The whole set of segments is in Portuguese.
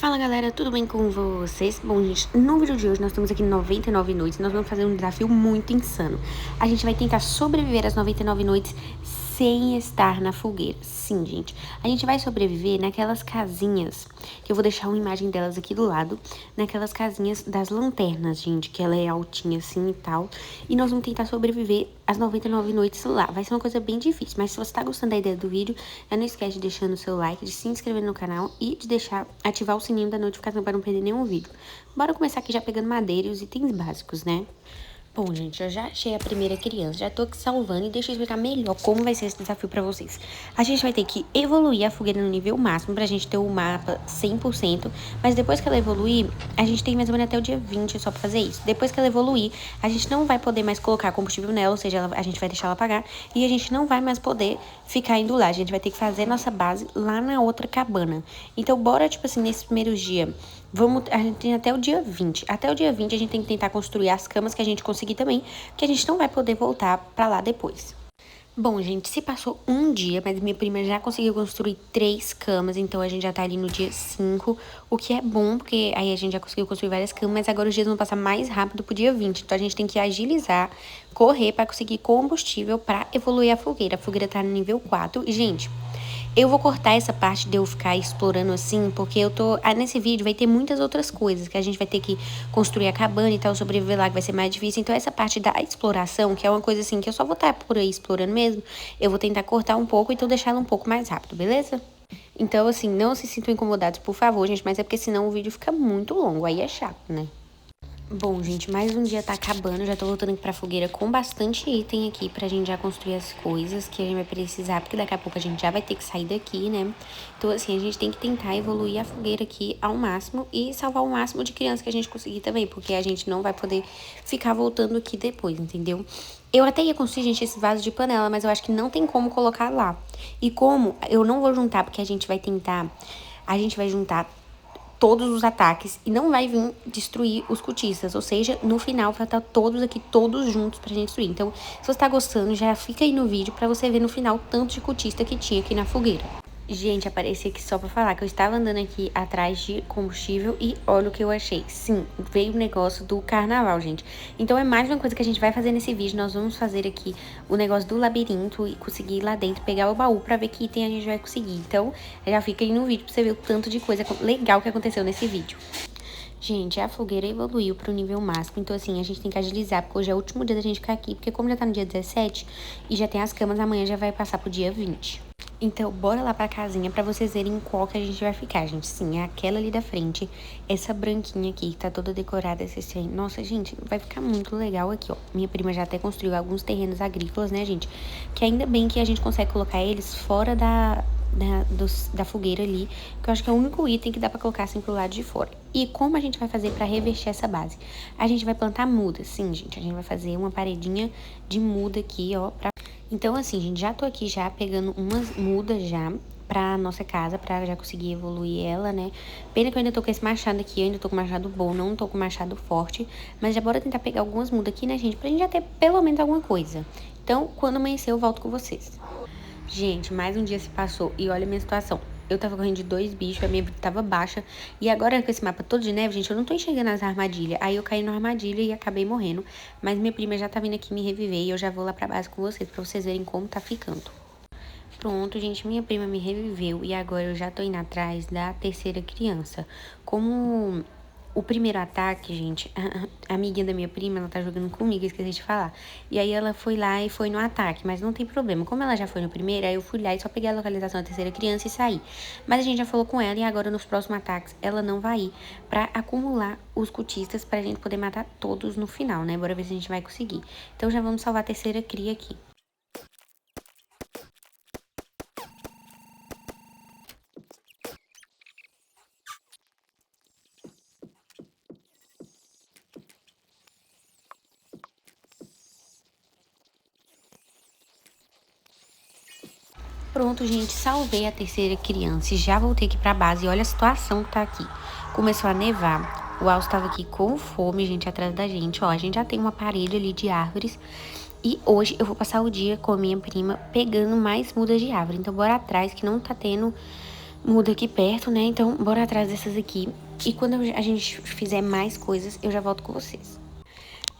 Fala galera, tudo bem com vocês? Bom gente, no vídeo de hoje nós estamos aqui em 99 noites, nós vamos fazer um desafio muito insano. A gente vai tentar sobreviver às 99 noites sem estar na fogueira. Sim, gente, a gente vai sobreviver naquelas casinhas, que eu vou deixar uma imagem delas aqui do lado, naquelas casinhas das lanternas, gente, que ela é altinha assim e tal. E nós vamos tentar sobreviver às 99 noites lá. Vai ser uma coisa bem difícil, mas se você tá gostando da ideia do vídeo, não esquece de deixar o seu like, de se inscrever no canal e de ativar o sininho da notificação para não perder nenhum vídeo. Bora começar aqui já pegando madeira e os itens básicos, né? Bom, gente, eu já achei a primeira criança, já tô aqui salvando e deixa eu explicar melhor como vai ser esse desafio pra vocês. A gente vai ter que evoluir a fogueira no nível máximo pra gente ter o mapa 100%, mas depois que ela evoluir, a gente tem mais ou menos até o dia 20 só pra fazer isso. Depois que ela evoluir, a gente não vai poder mais colocar combustível nela, ou seja, a gente vai deixar ela apagar e a gente não vai mais poder ficar indo lá. A gente vai ter que fazer nossa base lá na outra cabana. Então, bora, tipo assim, nesses primeiros dias... a gente tem até o dia 20. Até o dia 20 a gente tem que tentar construir as camas que a gente conseguir também, porque a gente não vai poder voltar pra lá depois. Bom, gente, se passou um dia, mas minha prima já conseguiu construir 3 camas, então a gente já tá ali no dia 5, o que é bom, porque aí a gente já conseguiu construir várias camas, mas agora os dias vão passar mais rápido pro dia 20, então a gente tem que agilizar, correr pra conseguir combustível pra evoluir a fogueira. A fogueira tá no nível 4 e, gente... eu vou cortar essa parte de eu ficar explorando assim, porque eu tô... nesse vídeo vai ter muitas outras coisas, que a gente vai ter que construir a cabana e tal, sobreviver lá, que vai ser mais difícil. Então, essa parte da exploração, que é uma coisa assim, que eu só vou estar por aí explorando mesmo, eu vou tentar cortar um pouco, então deixar ela um pouco mais rápido, beleza? Então, assim, não se sintam incomodados, por favor, gente, mas é porque senão o vídeo fica muito longo, aí é chato, né? Bom, gente, mais um dia tá acabando, já tô voltando aqui pra fogueira com bastante item aqui pra gente já construir as coisas que a gente vai precisar, porque daqui a pouco a gente já vai ter que sair daqui, né? Então, assim, a gente tem que tentar evoluir a fogueira aqui ao máximo e salvar o máximo de crianças que a gente conseguir também, porque a gente não vai poder ficar voltando aqui depois, entendeu? Eu até ia construir, gente, esse vaso de panela, mas eu acho que não tem como colocar lá. E como eu não vou juntar, porque a gente vai tentar... a gente vai juntar todos os ataques e não vai vir destruir os cultistas, ou seja, no final vai estar todos aqui, todos juntos pra gente destruir. Então, se você tá gostando, já fica aí no vídeo pra você ver no final tanto de cultista que tinha aqui na fogueira. Gente, apareci aqui só pra falar que eu estava andando aqui atrás de combustível e olha o que eu achei. Sim, veio o negócio do carnaval, gente. Então é mais uma coisa que a gente vai fazer nesse vídeo. Nós vamos fazer aqui o negócio do labirinto e conseguir ir lá dentro, pegar o baú pra ver que item a gente vai conseguir. Então já fica aí no vídeo pra você ver o tanto de coisa legal que aconteceu nesse vídeo. Gente, a fogueira evoluiu pro nível máximo, então assim, a gente tem que agilizar, porque hoje é o último dia da gente ficar aqui, porque como já tá no dia 17 e já tem as camas, amanhã já vai passar pro dia 20. Então, bora lá pra casinha pra vocês verem qual que a gente vai ficar, gente. Sim, é aquela ali da frente, essa branquinha aqui, que tá toda decorada, esse trem. Nossa, gente, vai ficar muito legal aqui, ó. Minha prima já até construiu alguns terrenos agrícolas, né, gente? Que ainda bem que a gente consegue colocar eles fora da fogueira ali, que eu acho que é o único item que dá pra colocar assim pro lado de fora. E como a gente vai fazer pra revestir essa base? A gente vai plantar muda, sim, gente. A gente vai fazer uma paredinha de muda aqui, ó, Então, assim, gente, já tô aqui já pegando umas mudas já pra nossa casa, pra já conseguir evoluir ela, né? Pena que eu ainda tô com esse machado aqui, eu ainda tô com machado bom, não tô com machado forte. Mas já bora tentar pegar algumas mudas aqui, né, gente? Pra gente já ter pelo menos alguma coisa. Então, quando amanhecer, eu volto com vocês. Gente, mais um dia se passou e olha a minha situação. Eu tava correndo de 2 bichos, a minha vida tava baixa. E agora com esse mapa todo de neve, gente, eu não tô enxergando as armadilhas. Aí eu caí na armadilha e acabei morrendo. Mas minha prima já tá vindo aqui me reviver e eu já vou lá pra base com vocês, pra vocês verem como tá ficando. Pronto, gente, minha prima me reviveu e agora eu já tô indo atrás da terceira criança. Como o primeiro ataque, gente, a amiguinha da minha prima, ela tá jogando comigo, esqueci de falar. E aí ela foi lá e foi no ataque, mas não tem problema. Como ela já foi no primeiro, aí eu fui lá e só peguei a localização da terceira criança e saí. Mas a gente já falou com ela e agora nos próximos ataques ela não vai ir pra acumular os cultistas pra gente poder matar todos no final, né? Bora ver se a gente vai conseguir. Então já vamos salvar a terceira cria aqui. Pronto, gente, salvei a terceira criança e já voltei aqui pra base. E olha a situação que tá aqui. Começou a nevar. O Alce tava aqui com fome, gente, atrás da gente. Ó, a gente já tem uma parede ali de árvores. E hoje eu vou passar o dia com a minha prima pegando mais mudas de árvore. Então, bora atrás, que não tá tendo muda aqui perto, né? Então, bora atrás dessas aqui. E quando a gente fizer mais coisas, eu já volto com vocês.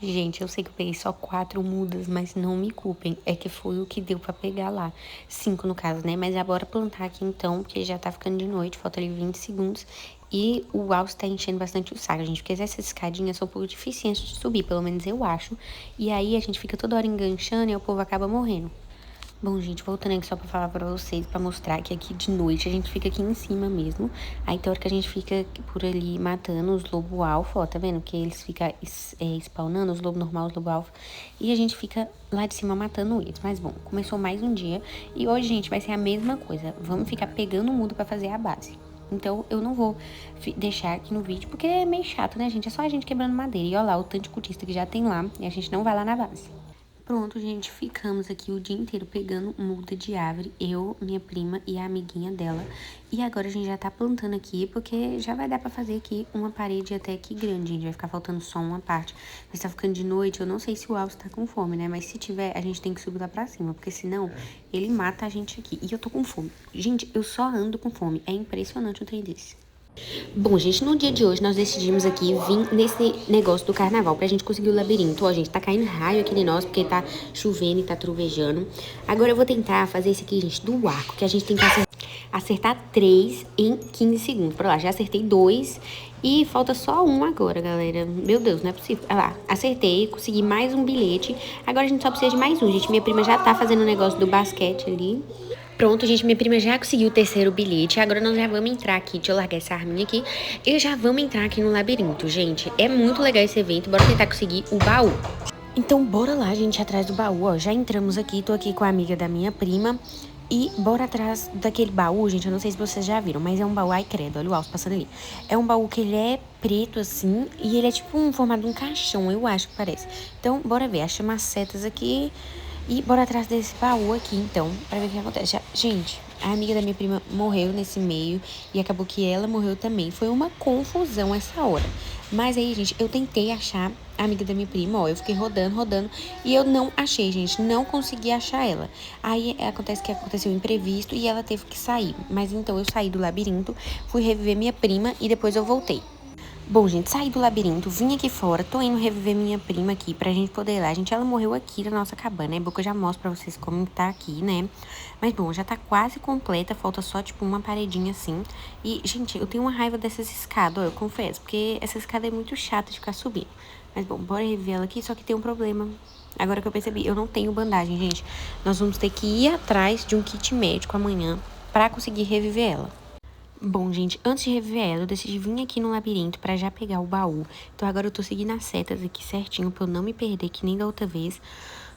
Gente, eu sei que eu peguei só 4 mudas, mas não me culpem. É que foi o que deu pra pegar lá. 5 no caso, né? Mas já bora plantar aqui então, porque já tá ficando de noite. Falta ali 20 segundos. E o alce tá enchendo bastante o saco, gente. Porque essas escadinhas são um pouco difíceis de subir, pelo menos eu acho. E aí a gente fica toda hora enganchando e o povo acaba morrendo. Bom, gente, voltando aqui só pra falar pra vocês, pra mostrar que aqui de noite a gente fica aqui em cima mesmo. Aí tem hora que a gente fica por ali matando os lobos alfa, ó, tá vendo? Que eles ficam spawnando, os lobos normais, os lobos alfa. E a gente fica lá de cima matando eles. Mas bom, começou mais um dia. E hoje, gente, vai ser a mesma coisa. Vamos ficar pegando o mudo pra fazer a base. Então, eu não vou deixar aqui no vídeo, porque é meio chato, né, gente? É só a gente quebrando madeira. E olha lá, o tanto de cultista que já tem lá. E a gente não vai lá na base. Pronto, gente, ficamos aqui o dia inteiro pegando muda de árvore, eu, minha prima e a amiguinha dela. E agora a gente já tá plantando aqui, porque já vai dar pra fazer aqui uma parede até aqui grande, gente. Vai ficar faltando só uma parte. Mas tá ficando de noite, eu não sei se o Alce tá com fome, né? Mas se tiver, a gente tem que subir lá pra cima, porque senão ele mata a gente aqui. E eu tô com fome. Gente, eu só ando com fome. É impressionante um trem desse. Bom, gente, no dia de hoje nós decidimos aqui vir nesse negócio do carnaval pra gente conseguir o labirinto. Ó, gente, tá caindo raio aqui em nós porque tá chovendo e tá trovejando. Agora eu vou tentar fazer esse aqui, gente, do arco, que a gente tem que acertar 3 em 15 segundos. Pra lá, já acertei 2 e falta só um agora, galera. Meu Deus, não é possível. Olha lá, acertei, consegui mais um bilhete. Agora a gente só precisa de mais um, gente. Minha prima já tá fazendo o negócio do basquete ali. Pronto, gente, minha prima já conseguiu o terceiro bilhete. Agora nós já vamos entrar aqui. Deixa eu largar essa arminha aqui. E já vamos entrar aqui no labirinto, gente. É muito legal esse evento. Bora tentar conseguir o baú. Então, bora lá, gente, atrás do baú, ó. Já entramos aqui. Tô aqui com a amiga da minha prima. E bora atrás daquele baú, gente. Eu não sei se vocês já viram, mas é um baú, ai credo, olha o Alce passando ali. É um baú que ele é preto, assim. E ele é tipo um formato de um caixão, eu acho que parece. Então, bora ver. Acha umas setas aqui. E bora atrás desse baú aqui, então, pra ver o que acontece. Gente, a amiga da minha prima morreu nesse meio e acabou que ela morreu também. Foi uma confusão essa hora. Mas aí, gente, eu tentei achar a amiga da minha prima, ó. Eu fiquei rodando, rodando e eu não achei, gente. Não consegui achar ela. Aí acontece que aconteceu um imprevisto e ela teve que sair. Mas então eu saí do labirinto, fui reviver minha prima e depois eu voltei. Bom, gente, saí do labirinto, vim aqui fora, tô indo reviver minha prima aqui pra gente poder ir lá. Gente, ela morreu aqui na nossa cabana, é bom que eu já mostro pra vocês como tá aqui, né? Mas, bom, já tá quase completa, falta só, tipo, uma paredinha assim. E, gente, eu tenho uma raiva dessas escadas, ó, eu confesso, porque essa escada é muito chata de ficar subindo. Mas, bom, bora reviver ela aqui, só que tem um problema. Agora que eu percebi, eu não tenho bandagem, gente. Nós vamos ter que ir atrás de um kit médico amanhã pra conseguir reviver ela. Bom, gente, antes de reviver ela, eu decidi vir aqui no labirinto pra já pegar o baú. Então agora eu tô seguindo as setas aqui certinho pra eu não me perder, que nem da outra vez.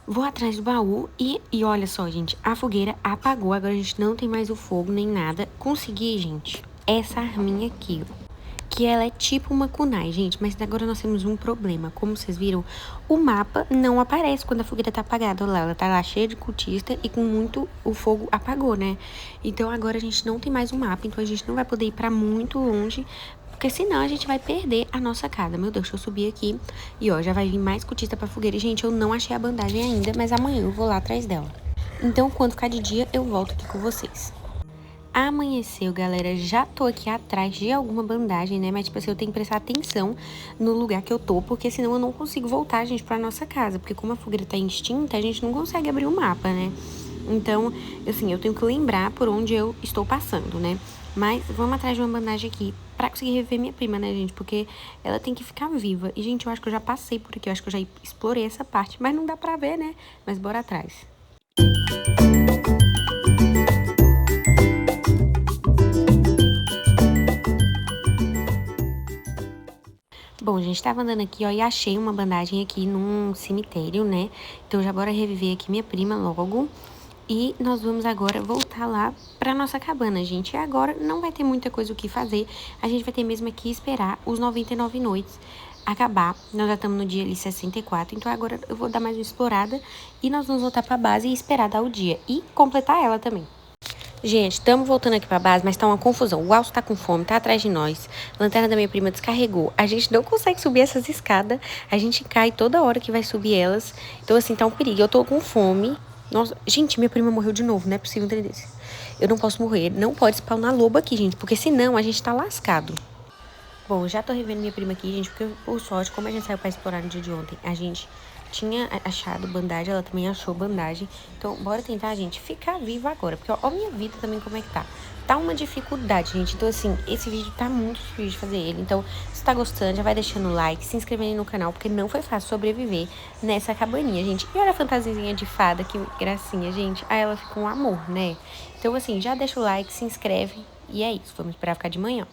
Vou atrás do baú e olha só, gente, a fogueira apagou. Agora a gente não tem mais o fogo nem nada. Consegui, gente, essa arminha aqui, ó. Que ela é tipo uma kunai, gente, mas agora nós temos um problema. Como vocês viram, o mapa não aparece quando a fogueira tá apagada. Olha lá, ela tá lá cheia de cultista e com muito o fogo apagou, né? Então agora a gente não tem mais um mapa, então a gente não vai poder ir pra muito longe, porque senão a gente vai perder a nossa casa. Meu Deus, deixa eu subir aqui. E ó, já vai vir mais cultista pra fogueira. E, gente, eu não achei a bandagem ainda, mas amanhã eu vou lá atrás dela. Então, quando ficar de dia, eu volto aqui com vocês. Amanheceu, galera, já tô aqui atrás de alguma bandagem, né, mas tipo assim, eu tenho que prestar atenção no lugar que eu tô, porque senão eu não consigo voltar, gente, pra nossa casa, porque como a fogueira tá extinta, a gente não consegue abrir o mapa, né, então, assim, eu tenho que lembrar por onde eu estou passando, né, mas vamos atrás de uma bandagem aqui pra conseguir rever minha prima, né, gente, porque ela tem que ficar viva, e gente, eu acho que eu já passei por aqui, eu acho que eu já explorei essa parte, mas não dá pra ver, né, mas bora atrás. Bom, gente, tava andando aqui, ó, e achei uma bandagem aqui num cemitério, né? Então já bora reviver aqui minha prima logo. E nós vamos agora voltar lá pra nossa cabana, gente. E agora não vai ter muita coisa o que fazer. A gente vai ter mesmo aqui esperar os 99 noites acabar. Nós já estamos no dia ali 64, então agora eu vou dar mais uma explorada. E nós vamos voltar pra base e esperar dar o dia. E completar ela também. Gente, estamos voltando aqui pra base, mas tá uma confusão. O Alce tá com fome, tá atrás de nós. A lanterna da minha prima descarregou. A gente não consegue subir essas escadas. A gente cai toda hora que vai subir elas. Então, assim, tá um perigo. Eu tô com fome. Nossa, gente, minha prima morreu de novo, não é possível um trem desse. Eu não posso morrer, não pode spawnar lobo aqui, gente, porque senão a gente tá lascado. Bom, já tô revendo minha prima aqui, gente, porque por sorte, como a gente saiu pra explorar no dia de ontem, a gente tinha achado bandagem, ela também achou bandagem. Então, bora tentar, gente, ficar viva agora, porque ó, minha vida também como é que tá. Tá uma dificuldade, gente. Então, assim, esse vídeo tá muito difícil de fazer ele. Então, se tá gostando, já vai deixando o like, se inscrevendo no canal, porque não foi fácil sobreviver nessa cabaninha, gente. E olha a fantasiazinha de fada, que gracinha, gente. Aí ela fica um amor, né? Então, assim, já deixa o like, se inscreve e é isso. Vamos esperar ficar de manhã.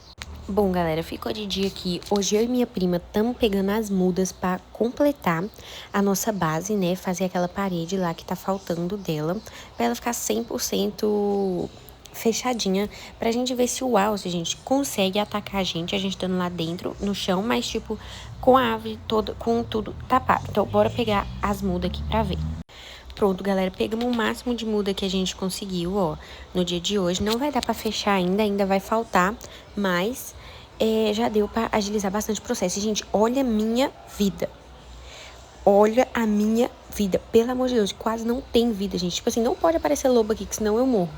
Bom, galera, ficou de dia aqui. Hoje eu e minha prima estamos pegando as mudas para completar a nossa base, né? Fazer aquela parede lá que tá faltando dela, para ela ficar 100% fechadinha, pra gente ver se o Alce, a gente consegue atacar a gente estando lá dentro, no chão, mas tipo, com a árvore toda, com tudo tapado. Então, bora pegar as mudas aqui pra ver. Pronto, galera, pegamos o máximo de muda que a gente conseguiu, ó, no dia de hoje. Não vai dar pra fechar ainda vai faltar, mas já deu pra agilizar bastante o processo. E, gente, olha a minha vida. Olha a minha vida. Pelo amor de Deus, quase não tem vida, gente. Tipo assim, não pode aparecer lobo aqui, que senão eu morro.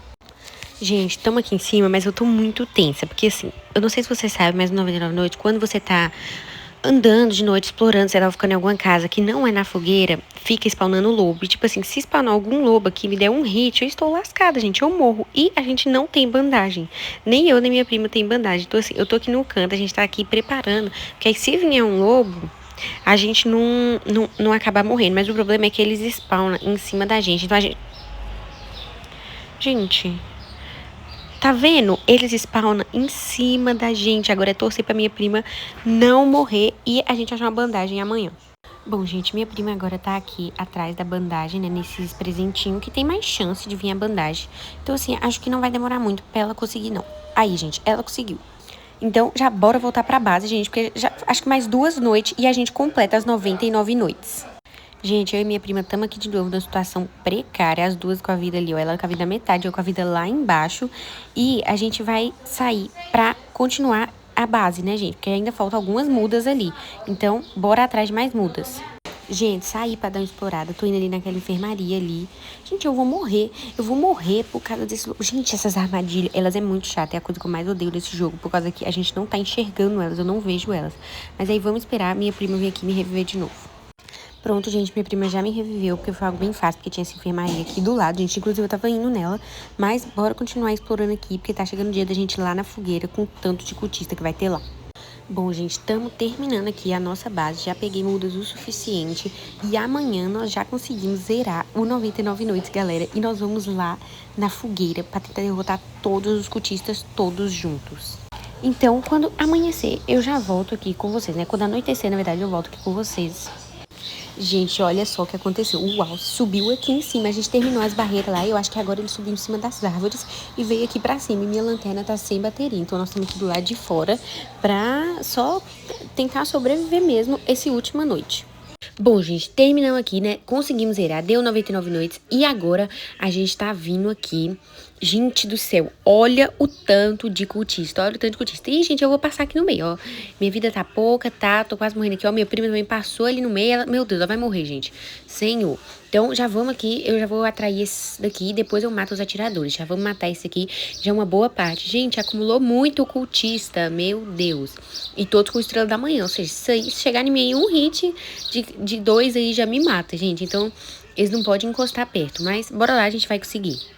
Gente, estamos aqui em cima, mas eu tô muito tensa. Porque, assim, eu não sei se você sabe, mas no 99 Noites, quando você tá andando de noite, explorando, você tava ficando em alguma casa que não é na fogueira, fica spawnando lobo. E, tipo assim, se spawnar algum lobo aqui me der um hit, eu estou lascada, gente. Eu morro. E a gente não tem bandagem. Nem eu, nem minha prima tem bandagem. Então, assim, eu tô aqui no canto, a gente tá aqui preparando. Porque aí, se vier um lobo, a gente não acaba morrendo. Mas o problema é que eles spawnam em cima da gente. Então, a gente... Gente... Tá vendo? Eles spawnam em cima da gente. Agora é torcer pra minha prima não morrer e a gente achar uma bandagem amanhã. Bom, gente, minha prima agora tá aqui atrás da bandagem, né? Nesses presentinhos que tem mais chance de vir a bandagem. Então, assim, acho que não vai demorar muito pra ela conseguir, não. Aí, gente, ela conseguiu. Então, já bora voltar pra base, gente, porque já acho que mais 2 noites e a gente completa as 99 noites. Gente, eu e minha prima estamos aqui de novo numa situação precária, as duas com a vida ali, ó, ela com a vida metade, eu com a vida lá embaixo. E a gente vai sair pra continuar a base, né, gente? Porque ainda faltam algumas mudas ali. Então, bora atrás de mais mudas. Gente, saí pra dar uma explorada, tô indo ali naquela enfermaria ali. Gente, eu vou morrer por causa desse... Gente, essas armadilhas, elas é muito chata, é a coisa que eu mais odeio desse jogo, por causa que a gente não tá enxergando elas, eu não vejo elas. Mas aí vamos esperar minha prima vir aqui me reviver de novo. Pronto, gente, minha prima já me reviveu, porque foi algo bem fácil, porque tinha essa enfermaria aqui do lado, gente. Inclusive, eu tava indo nela, mas bora continuar explorando aqui, porque tá chegando o dia da gente ir lá na fogueira com o tanto de cultista que vai ter lá. Bom, gente, estamos terminando aqui a nossa base, já peguei mudas o suficiente e amanhã nós já conseguimos zerar o 99 Noites, galera, e nós vamos lá na fogueira pra tentar derrotar todos os cultistas, todos juntos. Então, quando amanhecer, eu já volto aqui com vocês, né? Quando anoitecer, na verdade, eu volto aqui com vocês. Gente, olha só o que aconteceu. O Alce subiu aqui em cima. A gente terminou as barreiras lá. E eu acho que agora ele subiu em cima das árvores e veio aqui pra cima. E minha lanterna tá sem bateria. Então nós estamos aqui do lado de fora pra só tentar sobreviver mesmo essa última noite. Bom, gente, terminamos aqui, né? Conseguimos zerar, deu 99 noites. E agora a gente tá vindo aqui. Gente do céu, olha o tanto de cultista, olha o tanto de cultista. E, gente, eu vou passar aqui no meio, ó. Minha vida tá pouca, tá? Tô quase morrendo aqui, ó. Minha prima também passou ali no meio. Ela... Meu Deus, ela vai morrer, gente. Senhor. Então, já vamos aqui. Eu já vou atrair esse daqui e depois eu mato os atiradores. Já vamos matar esse aqui. Já é uma boa parte. Gente, acumulou muito cultista. Meu Deus. E todos com estrela da manhã. Ou seja, se chegar em mim em um hit de 2 aí já me mata, gente. Então, eles não podem encostar perto. Mas bora lá, a gente vai conseguir.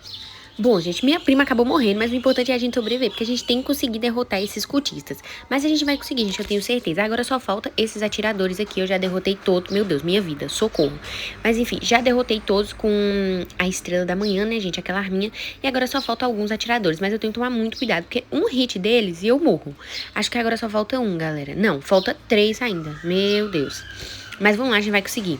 Bom, gente, minha prima acabou morrendo, mas o importante é a gente sobreviver, porque a gente tem que conseguir derrotar esses cultistas. Mas a gente vai conseguir, gente, eu tenho certeza. Agora só falta esses atiradores aqui, eu já derrotei todos. Meu Deus, minha vida, socorro. Mas enfim, já derrotei todos com a estrela da manhã, né, gente, aquela arminha. E agora só falta alguns atiradores, mas eu tenho que tomar muito cuidado, porque um hit deles e eu morro. Acho que agora só falta um, galera. Não, falta 3 ainda, meu Deus. Mas vamos lá, a gente vai conseguir.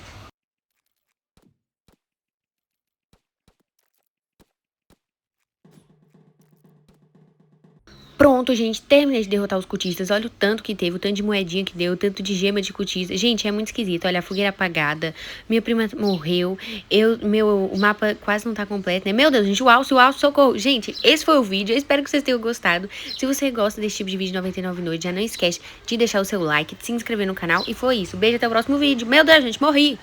Pronto, gente, terminei de derrotar os cultistas. Olha o tanto que teve, o tanto de moedinha que deu, o tanto de gema de cultista. Gente, é muito esquisito. Olha, a fogueira apagada, minha prima morreu, o mapa quase não tá completo, né? Meu Deus, gente, o Alce, socorro. Gente, esse foi o vídeo, eu espero que vocês tenham gostado. Se você gosta desse tipo de vídeo 99 noites, já não esquece de deixar o seu like, de se inscrever no canal. E foi isso, beijo, até o próximo vídeo. Meu Deus, gente, morri!